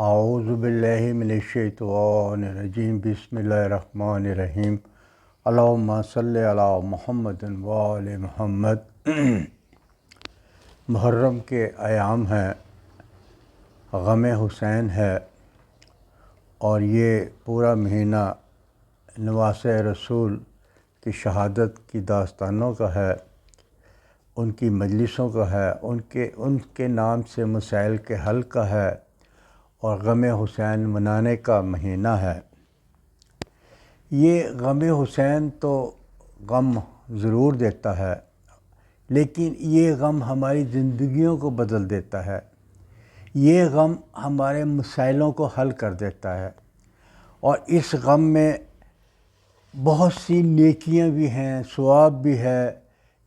اعوذ باللہ من الشیطان الرجیم بسم اللہ الرحمن الرحیم اللہم صلی علی محمد وآل محمد۔ محرم کے ایام ہیں، غم حسین ہے، اور یہ پورا مہینہ نواسۂ رسول کی شہادت کی داستانوں کا ہے، ان کی مجلسوں کا ہے، ان کے نام سے مسائل کے حل کا ہے، اور غم حسین منانے کا مہینہ ہے۔ یہ غم حسین تو غم ضرور دیتا ہے، لیکن یہ غم ہماری زندگیوں کو بدل دیتا ہے، یہ غم ہمارے مسائلوں کو حل کر دیتا ہے، اور اس غم میں بہت سی نیکیاں بھی ہیں، ثواب بھی ہے۔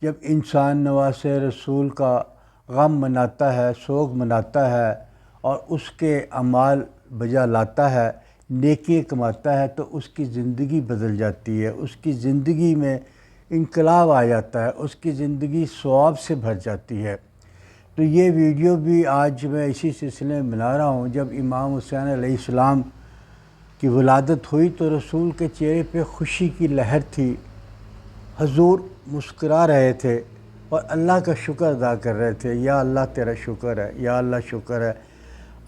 جب انسان نواسۂ رسول کا غم مناتا ہے، سوگ مناتا ہے، اور اس کے اعمال بجا لاتا ہے، نیکی کماتا ہے، تو اس کی زندگی بدل جاتی ہے، اس کی زندگی میں انقلاب آ جاتا ہے، اس کی زندگی ثواب سے بھر جاتی ہے۔ تو یہ ویڈیو بھی آج میں اسی سلسلے میں بنا رہا ہوں۔ جب امام حسین علیہ السلام کی ولادت ہوئی تو رسول کے چہرے پہ خوشی کی لہر تھی، حضور مسکرا رہے تھے اور اللہ کا شکر ادا کر رہے تھے، یا اللہ تیرا شکر ہے، یا اللہ شکر ہے۔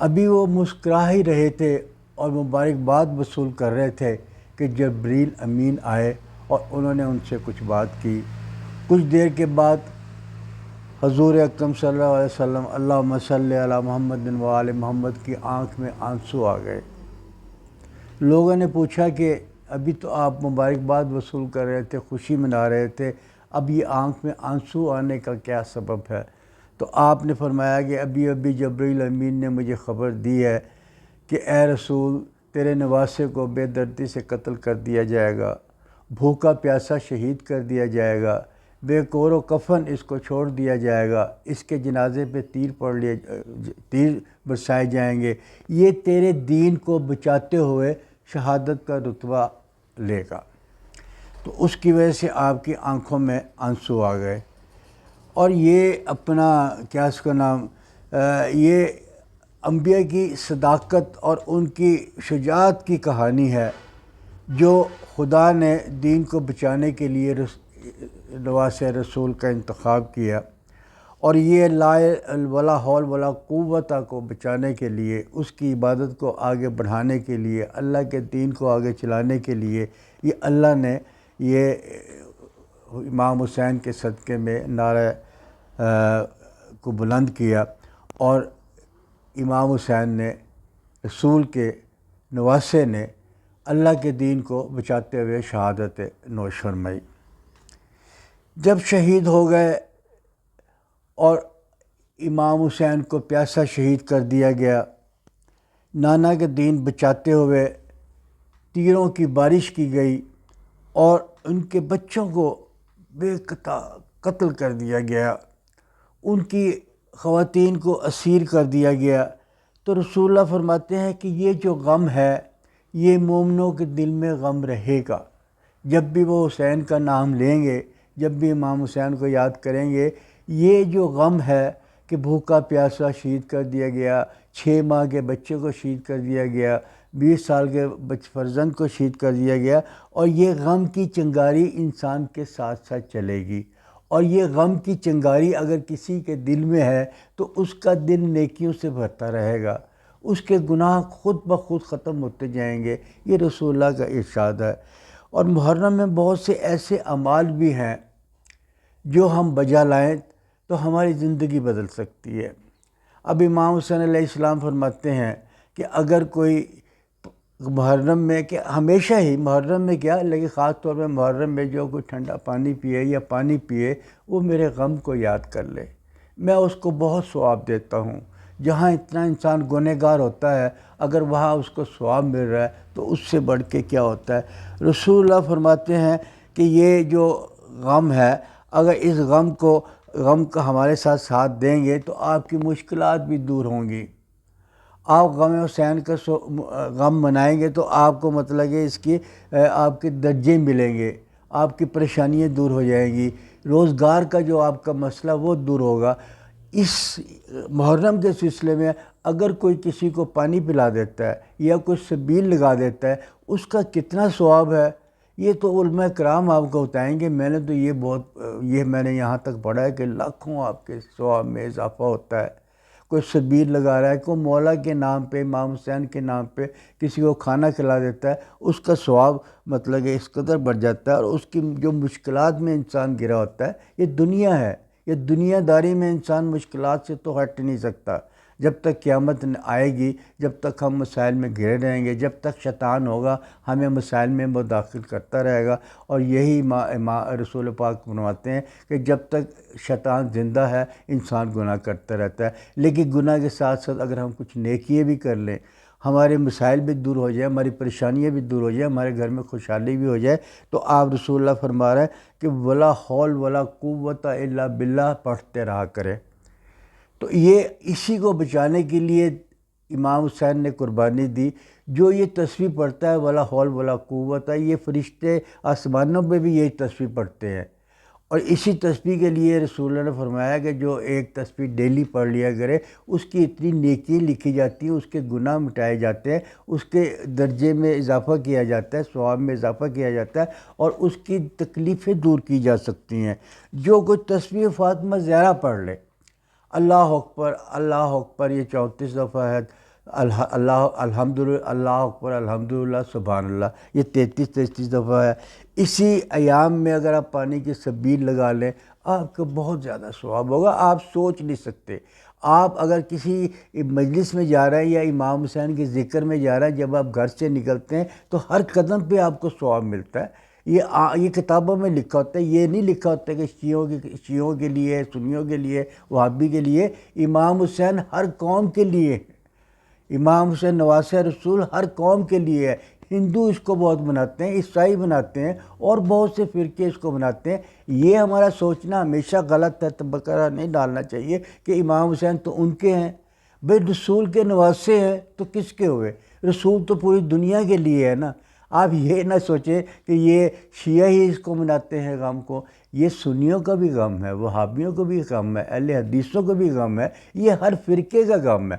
ابھی وہ مسکرا ہی رہے تھے اور مبارکباد وصول کر رہے تھے کہ جبریل امین آئے اور انہوں نے ان سے کچھ بات کی۔ کچھ دیر کے بعد حضور اکرم صلی اللہ علیہ وسلم اللہم صلی علی محمد و آل محمد کی آنکھ میں آنسو آ گئے۔ لوگوں نے پوچھا کہ ابھی تو آپ مبارکباد وصول کر رہے تھے، خوشی منا رہے تھے، اب یہ آنکھ میں آنسو آنے کا کیا سبب ہے؟ تو آپ نے فرمایا کہ ابھی جبریل امین نے مجھے خبر دی ہے کہ اے رسول، تیرے نواسے کو بے دردی سے قتل کر دیا جائے گا، بھوکا پیاسا شہید کر دیا جائے گا، بے کور و کفن اس کو چھوڑ دیا جائے گا، اس کے جنازے پہ تیر برسائے جائیں گے، یہ تیرے دین کو بچاتے ہوئے شہادت کا رتبہ لے گا۔ تو اس کی وجہ سے آپ کی آنکھوں میں آنسو آ گئے۔ اور یہ اپنا کیا اس کا نام یہ انبیاء کی صداقت اور ان کی شجاعت کی کہانی ہے، جو خدا نے دین کو بچانے کے لیے نواسۂ رسول کا انتخاب کیا، اور یہ لا ولا حول ولا قوت کو بچانے کے لیے، اس کی عبادت کو آگے بڑھانے کے لیے، اللہ کے دین کو آگے چلانے کے لیے، یہ اللہ نے یہ امام حسین کے صدقے میں نعرہ کو بلند کیا، اور امام حسین نے، رسول کے نواسے نے، اللہ کے دین کو بچاتے ہوئے شہادت نوش فرمائی۔ جب شہید ہو گئے اور امام حسین کو پیاسا شہید کر دیا گیا، نانا کے دین بچاتے ہوئے تیروں کی بارش کی گئی اور ان کے بچوں کو بے قتل کر دیا گیا، ان کی خواتین کو اسیر کر دیا گیا، تو رسول اللہ فرماتے ہیں کہ یہ جو غم ہے، یہ مومنوں کے دل میں غم رہے گا۔ جب بھی وہ حسین کا نام لیں گے، جب بھی امام حسین کو یاد کریں گے، یہ جو غم ہے کہ بھوکا پیاسا شہید کر دیا گیا، 6 ماہ کے بچے کو شہید کر دیا گیا، 20 سال کے فرزند کو شہید کر دیا گیا، اور یہ غم کی چنگاری انسان کے ساتھ ساتھ چلے گی، اور یہ غم کی چنگاری اگر کسی کے دل میں ہے تو اس کا دل نیکیوں سے بھرتا رہے گا، اس کے گناہ خود بخود ختم ہوتے جائیں گے۔ یہ رسول اللہ کا ارشاد ہے۔ اور محرم میں بہت سے ایسے اعمال بھی ہیں جو ہم بجا لائیں تو ہماری زندگی بدل سکتی ہے۔ اب امام حسین علیہ السلام فرماتے ہیں کہ اگر کوئی محرم میں، کہ ہمیشہ ہی محرم میں کیا، لیکن خاص طور پہ محرم میں جو کوئی ٹھنڈا پانی پیے یا پانی پیے، وہ میرے غم کو یاد کر لے، میں اس کو بہت ثواب دیتا ہوں۔ جہاں اتنا انسان گنہگار ہوتا ہے، اگر وہاں اس کو ثواب مل رہا ہے تو اس سے بڑھ کے کیا ہوتا ہے۔ رسول اللہ فرماتے ہیں کہ یہ جو غم ہے، اگر اس غم کا ہمارے ساتھ دیں گے تو آپ کی مشکلات بھی دور ہوں گی۔ آپ غم حسین کا غم منائیں گے تو آپ کو مطلب کہ اس کی آپ کے درجے ملیں گے، آپ کی پریشانیاں دور ہو جائیں گی، روزگار کا جو آپ کا مسئلہ وہ دور ہوگا۔ اس محرم کے سلسلے میں اگر کوئی کسی کو پانی پلا دیتا ہے یا کوئی سبیل لگا دیتا ہے، اس کا کتنا ثواب ہے یہ تو علماء کرام آپ کو بتائیں گے۔ میں نے تو یہ میں نے یہاں تک پڑھا ہے کہ لاکھوں آپ کے ثواب میں اضافہ ہوتا ہے۔ کوئی سبیل لگا رہا ہے، کوئی مولا کے نام پہ، امام حسین کے نام پہ کسی کو کھانا کھلا دیتا ہے، اس کا ثواب مطلب کہ اس قدر بڑھ جاتا ہے۔ اور اس کی جو مشکلات میں انسان گرا ہوتا ہے، یہ دنیا ہے، یہ دنیا داری میں انسان مشکلات سے تو ہٹ نہیں سکتا۔ جب تک قیامت آئے گی، جب تک ہم مسائل میں گھرے رہیں گے، جب تک شیطان ہوگا ہمیں مسائل میں مداخل کرتا رہے گا۔ اور یہی رسول پاک فرماتے ہیں کہ جب تک شیطان زندہ ہے انسان گناہ کرتا رہتا ہے، لیکن گناہ کے ساتھ ساتھ اگر ہم کچھ نیکیاں بھی کر لیں، ہمارے مسائل بھی دور ہو جائیں، ہماری پریشانیاں بھی دور ہو جائیں، ہمارے گھر میں خوشحالی بھی ہو جائے، تو آپ رسول اللہ فرما رہے ہیں کہ ولا حول ولا قوت الا باللہ پڑھتے رہا کرے۔ تو یہ اسی کو بچانے کے لیے امام حسین نے قربانی دی۔ جو یہ تسبیح پڑھتا ہے ولا حول ولا قوت، یہ فرشتے آسمانوں پہ بھی یہی تسبیح پڑھتے ہیں۔ اور اسی تسبیح کے لیے رسول اللہ نے فرمایا کہ جو ایک تسبیح ڈیلی پڑھ لیا کرے، اس کی اتنی نیکی لکھی جاتی ہیں، اس کے گناہ مٹائے جاتے ہیں، اس کے درجے میں اضافہ کیا جاتا ہے، ثواب میں اضافہ کیا جاتا ہے، اور اس کی تکلیفیں دور کی جا سکتی ہیں۔ جو کوئی تسبیح فاطمہ زہرا پڑھ لے، اللہ اکبر اللہ اکبر، یہ 34 دفعہ ہے، الحمدللہ اللہ اکبر الحمدللہ سبحان اللہ، یہ 33 دفعہ ہے۔ اسی ایام میں اگر آپ پانی کی سبیل لگا لیں، آپ کو بہت زیادہ ثواب ہوگا، آپ سوچ نہیں سکتے۔ آپ اگر کسی مجلس میں جا رہے ہیں یا امام حسین کے ذکر میں جا رہے ہیں، جب آپ گھر سے نکلتے ہیں تو ہر قدم پہ آپ کو ثواب ملتا ہے۔ یہ کتابوں میں لکھا ہوتا ہے، یہ نہیں لکھا ہوتا ہے کہ شیعوں کے لیے، سنیوں کے لیے، وہابی کے لیے۔ امام حسین ہر قوم کے لیے ہے، امام حسین نواسہ رسول ہر قوم کے لیے ہے۔ ہندو اس کو بہت مناتے ہیں، عیسائی مناتے ہیں، اور بہت سے فرقے اس کو مناتے ہیں۔ یہ ہمارا سوچنا ہمیشہ غلط ہے، تبکرہ نہیں ڈالنا چاہیے کہ امام حسین تو ان کے ہیں۔ بھئی رسول کے نواسے ہیں تو کس کے ہوئے؟ رسول تو پوری دنیا کے لیے ہے نا۔ آپ یہ نہ سوچیں کہ یہ شیعہ ہی اس کو مناتے ہیں غم کو، یہ سنیوں کا بھی غم ہے، وہابیوں کو بھی غم ہے، اہل حدیثوں کو بھی غم ہے، یہ ہر فرقے کا غم ہے۔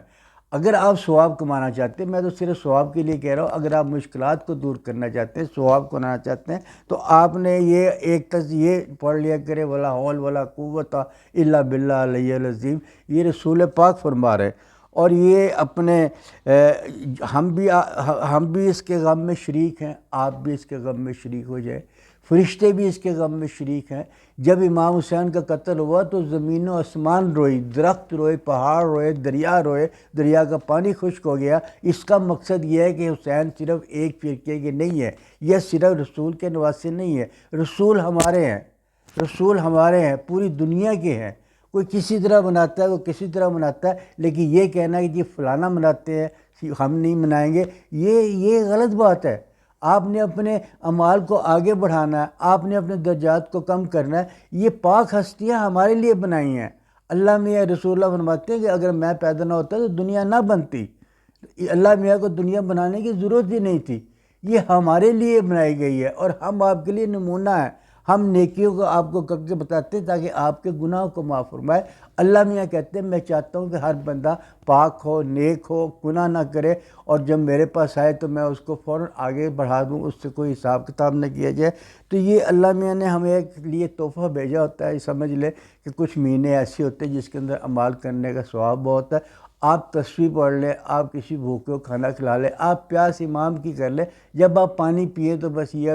اگر آپ ثواب کمانا چاہتے ہیں، میں تو صرف ثواب کے لیے کہہ رہا ہوں، اگر آپ مشکلات کو دور کرنا چاہتے ہیں، ثواب کمانا چاہتے ہیں، تو آپ نے یہ پڑھ لیا کرے ولا حول ولا قوت الا باللہ العلی العظیم، یہ رسول پاک فرما رہے ہیں۔ اور یہ اپنے ہم بھی اس کے غم میں شریک ہیں، آپ بھی اس کے غم میں شریک ہو جائیں، فرشتے بھی اس کے غم میں شریک ہیں۔ جب امام حسین کا قتل ہوا تو زمین و آسمان روئی، درخت روئے، پہاڑ روئے، دریا روئے، دریا کا پانی خشک ہو گیا۔ اس کا مقصد یہ ہے کہ حسین صرف ایک فرقے کے نہیں ہے، یہ صرف رسول کے نواسے نہیں ہے، رسول ہمارے ہیں، رسول ہمارے ہیں، پوری دنیا کے ہیں۔ کوئی کسی طرح مناتا ہے، کوئی کسی طرح مناتا ہے، لیکن یہ کہنا کہ جی فلانا مناتے ہیں ہم نہیں منائیں گے، یہ غلط بات ہے۔ آپ نے اپنے اعمال کو آگے بڑھانا ہے، آپ نے اپنے درجات کو کم کرنا ہے۔ یہ پاک ہستیاں ہمارے لیے بنائی ہیں۔ اللہ میاں رسول اللہ فرماتے ہیں کہ اگر میں پیدا نہ ہوتا تو دنیا نہ بنتی، اللہ میاں کو دنیا بنانے کی ضرورت ہی نہیں تھی، یہ ہمارے لیے بنائی گئی ہے، اور ہم آپ کے لیے نمونہ ہیں۔ ہم نیکیوں کو آپ کو کر کے بتاتے ہیں تاکہ آپ کے گناہوں کو معاف فرمائے۔ اللہ میاں کہتے ہیں میں چاہتا ہوں کہ ہر بندہ پاک ہو، نیک ہو، گناہ نہ کرے، اور جب میرے پاس آئے تو میں اس کو فوراً آگے بڑھا دوں، اس سے کوئی حساب کتاب نہ کیا جائے۔ تو یہ اللہ میاں نے ہمیں ایک لیے تحفہ بھیجا ہوتا ہے۔ سمجھ لیں کہ کچھ مہینے ایسے ہوتے ہیں جس کے اندر اعمال کرنے کا ثواب بہت ہے۔ آپ تسبیح پڑھ لیں، آپ کسی بھوکے کو کھانا کھلا لیں، آپ پیاس امام کی کر لیں۔ جب آپ پانی پئیں تو بس یہ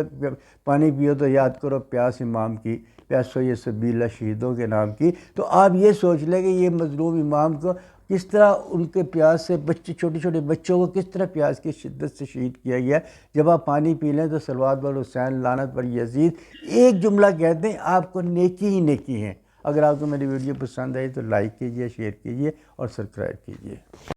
پانی پیو تو یاد کرو پیاس امام کی، پیاسو یہ سبیل شہیدوں کے نام کی۔ تو آپ یہ سوچ لیں کہ یہ مظلوم امام کو کس طرح ان کے پیاس سے چھوٹے چھوٹے بچوں کو کس طرح پیاس کی شدت سے شہید کیا گیا۔ جب آپ پانی پی لیں تو صلوات بر حسین لعنت بر یزید ایک جملہ کہتے ہیں، آپ کو نیکی ہی نیکی ہیں۔ اگر آپ کو میری ویڈیو پسند آئی تو لائک کیجئے، شیئر کیجئے اور سبسکرائب کیجئے۔